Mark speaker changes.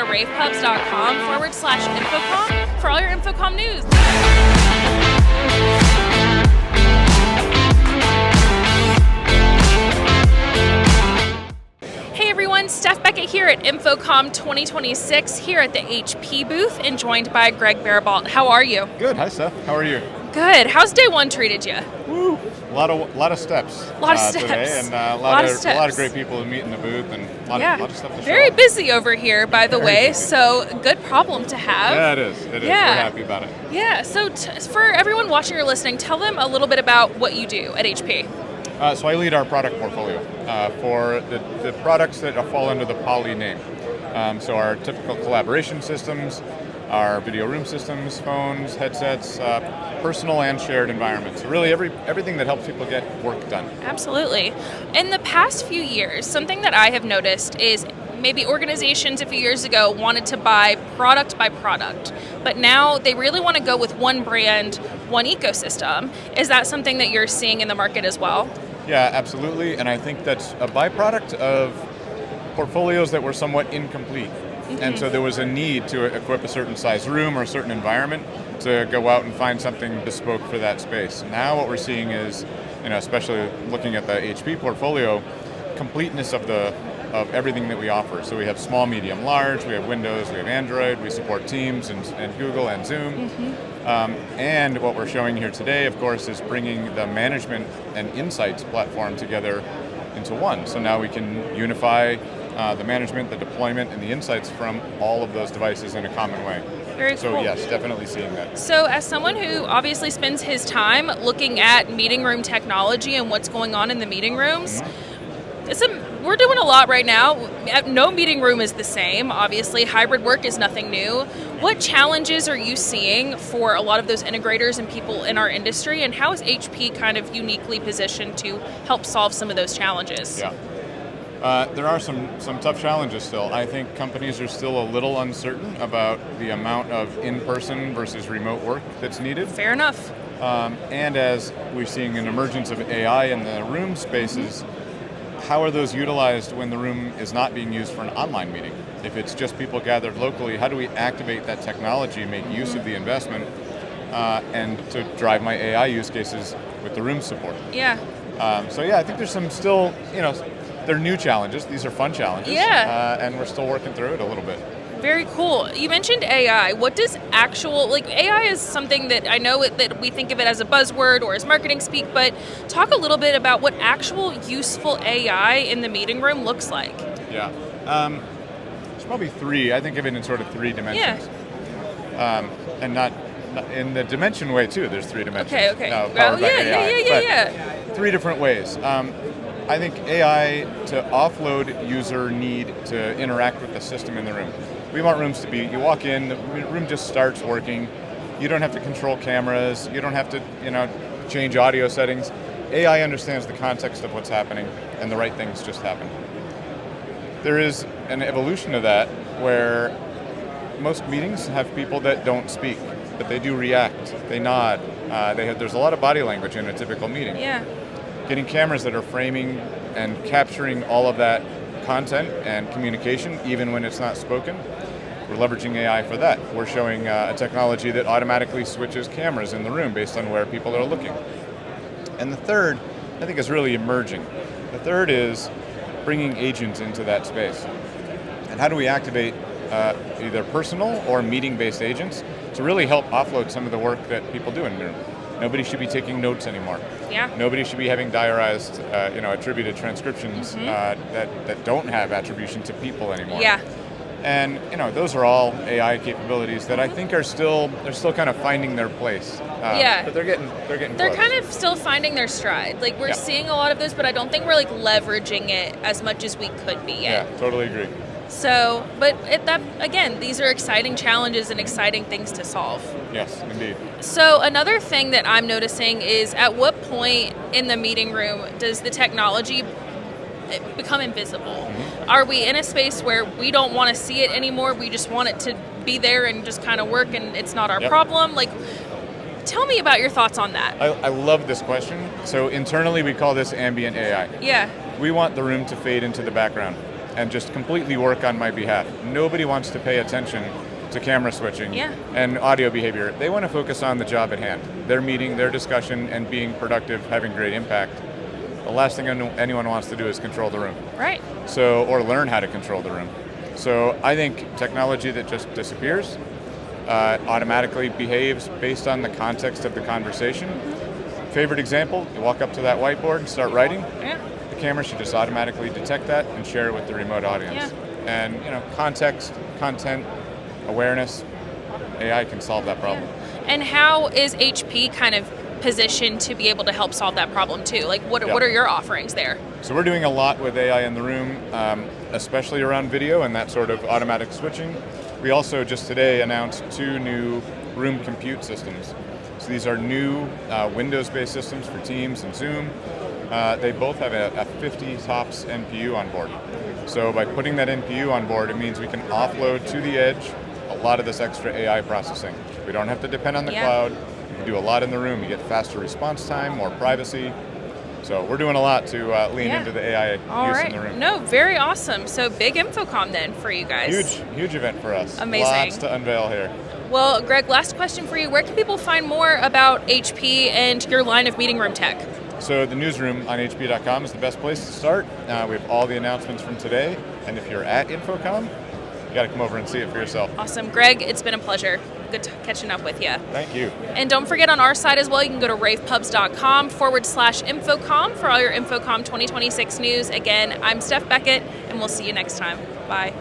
Speaker 1: to ravepubs.com/InfoComm for all your InfoComm news. Hey everyone, Steph Beckett here at InfoComm 2026 here at the HP booth and joined by Greg Baribault. How are you?
Speaker 2: Good. Hi, Steph. How are you?
Speaker 1: Good. How's day one treated you?
Speaker 2: Woo! A lot of steps. Today, and a lot of great people to meet in the booth, and a lot of stuff to show.
Speaker 1: Very busy over here, by the way.
Speaker 2: Busy.
Speaker 1: So good problem to have.
Speaker 2: Yeah, it is. We're happy about it.
Speaker 1: Yeah. So for everyone watching or listening, tell them a little bit about what you do at HP.
Speaker 2: So I lead our product portfolio for the products that fall under the Poly name. So our typical collaboration systems, our video room systems, phones, headsets, personal and shared environments. So really everything that helps people get work done.
Speaker 1: Absolutely. In the past few years, something that I have noticed is maybe organizations a few years ago wanted to buy product by product, but now they really want to go with one brand, one ecosystem. Is that something that you're seeing in the market as well?
Speaker 2: Yeah, absolutely. And I think that's a byproduct of portfolios that were somewhat incomplete. Mm-hmm. And so there was a need to equip a certain size room or a certain environment to go out and find something bespoke for that space. Now what we're seeing is, especially looking at the HP portfolio, completeness of everything that we offer. So we have small, medium, large, we have Windows, we have Android, we support Teams and Google and Zoom. Mm-hmm. And what we're showing here today, of course, is bringing the management and insights platform together into one. So now we can unify the management, the deployment, and the insights from all of those devices in a common way.
Speaker 1: Very cool.
Speaker 2: So yes, definitely seeing that.
Speaker 1: So as someone who obviously spends his time looking at meeting room technology and what's going on in the meeting rooms, mm-hmm. We're doing a lot right now. No meeting room is the same. Obviously, hybrid work is nothing new. What challenges are you seeing for a lot of those integrators and people in our industry, and how is HP kind of uniquely positioned to help solve some of those challenges?
Speaker 2: Yeah. There are some tough challenges still. I think companies are still a little uncertain about the amount of in-person versus remote work that's needed.
Speaker 1: Fair enough.
Speaker 2: And as we're seeing an emergence of AI in the room spaces, how are those utilized when the room is not being used for an online meeting? If it's just people gathered locally, how do we activate that technology, make use of the investment, and to drive my AI use cases with the room support?
Speaker 1: Yeah.
Speaker 2: I think there's some still, they're new challenges. These are fun challenges.
Speaker 1: Yeah.
Speaker 2: And we're still working through it a little bit.
Speaker 1: Very cool. You mentioned AI. What does AI is something that I know that we think of it as a buzzword or as marketing speak, but talk a little bit about what actual useful AI in the meeting room looks like.
Speaker 2: Yeah. There's probably three. I think of it in sort of three dimensions.
Speaker 1: Yeah.
Speaker 2: And not in the dimension way too. There's three dimensions.
Speaker 1: Okay.
Speaker 2: Powered by AI.
Speaker 1: Yeah.
Speaker 2: Three different ways. I think AI to offload user need to interact with the system in the room. We want rooms to be, you walk in, the room just starts working. You don't have to control cameras. You don't have to, change audio settings. AI understands the context of what's happening, and the right things just happen. There is an evolution of that where most meetings have people that don't speak, but they do react. They nod. There's a lot of body language in a typical meeting.
Speaker 1: Yeah.
Speaker 2: Getting cameras that are framing and capturing all of that content and communication, even when it's not spoken. We're leveraging AI for that. We're showing a technology that automatically switches cameras in the room based on where people are looking. And the third, I think, is really emerging. The third is bringing agents into that space. And how do we activate either personal or meeting-based agents to really help offload some of the work that people do in the room? Nobody should be taking notes anymore.
Speaker 1: Yeah.
Speaker 2: Nobody should be having diarized, attributed transcriptions
Speaker 1: mm-hmm.
Speaker 2: that don't have attribution to people anymore.
Speaker 1: Yeah.
Speaker 2: And those are all AI capabilities that I think they're still kind of finding their place. But they're getting
Speaker 1: They're
Speaker 2: close.
Speaker 1: kind of still finding their stride. Like we're seeing a lot of those, but I don't think we're leveraging it as much as we could be yet.
Speaker 2: Yeah, totally agree.
Speaker 1: So, these are exciting challenges and exciting things to solve.
Speaker 2: Yes, indeed.
Speaker 1: So another thing that I'm noticing is at what point in the meeting room does the technology become invisible? Mm-hmm. Are we in a space where we don't want to see it anymore? We just want it to be there and just kind of work and it's not our problem? Tell me about your thoughts on that.
Speaker 2: I love this question. So internally we call this Ambient AI.
Speaker 1: Yeah.
Speaker 2: We want the room to fade into the background. and just completely work on my behalf. Nobody wants to pay attention to camera switching and audio behavior. They want to focus on the job at hand, their meeting, their discussion, and being productive, having great impact. The last thing anyone wants to do is control the room.
Speaker 1: Right.
Speaker 2: So, or learn how to control the room. So I think technology that just disappears, automatically behaves based on the context of the conversation. Favorite example, you walk up to that whiteboard and start writing. The camera should just automatically detect that and share it with the remote audience. And context, content, awareness, AI can solve that problem.
Speaker 1: And how is HP kind of positioned to be able to help solve that problem too? Like what are your offerings there?
Speaker 2: So we're doing a lot with AI in the room, especially around video and that sort of automatic switching. We also just today announced 2 new room compute systems. So these are new Windows-based systems for Teams and Zoom. They both have a 50 TOPS NPU on board. So by putting that NPU on board, it means we can offload to the edge a lot of this extra AI processing. We don't have to depend on the cloud. We can do a lot in the room. You get faster response time, more privacy. So we're doing a lot to lean into the AI use in the room.
Speaker 1: No, very awesome. So big InfoComm then for you guys.
Speaker 2: Huge event for us.
Speaker 1: Amazing.
Speaker 2: Lots to unveil here.
Speaker 1: Well, Greg, last question for you. Where can people find more about HP and your line of meeting room tech?
Speaker 2: So the newsroom on hp.com is the best place to start. We have all the announcements from today. And if you're at InfoComm, you got to come over and see it for yourself.
Speaker 1: Awesome. Greg, it's been a pleasure. Good catching up with you.
Speaker 2: Thank you.
Speaker 1: And don't forget on our side as well, you can go to ravepubs.com/InfoComm for all your InfoComm 2026 news. Again, I'm Steph Beckett, and we'll see you next time. Bye.